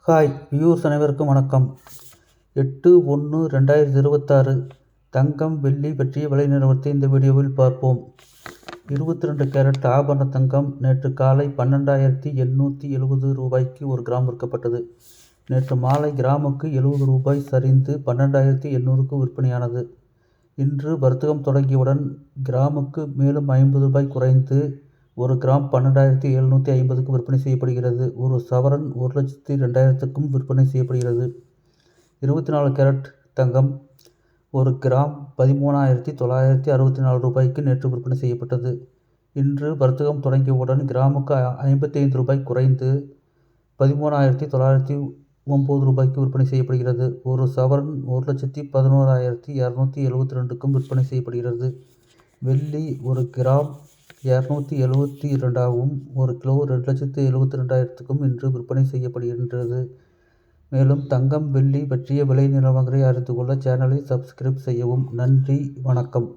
Hi viewers அனைவருக்கும் வணக்கம். 8/1/2026 தங்கம் வெள்ளி பற்றிய விலை நிலவரத்தை இந்த வீடியோவில் பார்ப்போம். 22 கேரட் ஆபரண தங்கம் நேற்று காலை 12,870 ரூபாய்க்கு ஒரு கிராம் விற்கப்பட்டது. நேற்று மாலை கிராமுக்கு 70 ரூபாய் சரிந்து 12,800க்கு விற்பனையானது. இன்று வர்த்தகம் தொடங்கியவுடன் கிராமுக்கு மேலும் 50 ரூபாய் குறைந்து ஒரு கிராம் 12,750க்கு விற்பனை செய்யப்படுகிறது. ஒரு சவரன் 1,02,000க்கும் விற்பனை செய்யப்படுகிறது. 24 கேரட் தங்கம் ஒரு கிராம் 13,964 ரூபாய்க்கு நேற்று விற்பனை செய்யப்பட்டது. இன்று வர்த்தகம் தொடங்கியவுடன் கிராமுக்கு 55 ரூபாய் குறைந்து 13,909 ரூபாய்க்கு விற்பனை செய்யப்படுகிறது. ஒரு சவரன் 1,11,272க்கும் விற்பனை செய்யப்படுகிறது. வெள்ளி ஒரு கிராம் 272ஆகவும் ஒரு கிலோ 2,72,000க்கும் இன்று விற்பனை செய்யப்படுகின்றது. மேலும் தங்கம் வெள்ளி பற்றிய விலை நிலவரங்களை அறிந்து கொள்ள சேனலை சப்ஸ்கிரைப் செய்யவும். நன்றி, வணக்கம்.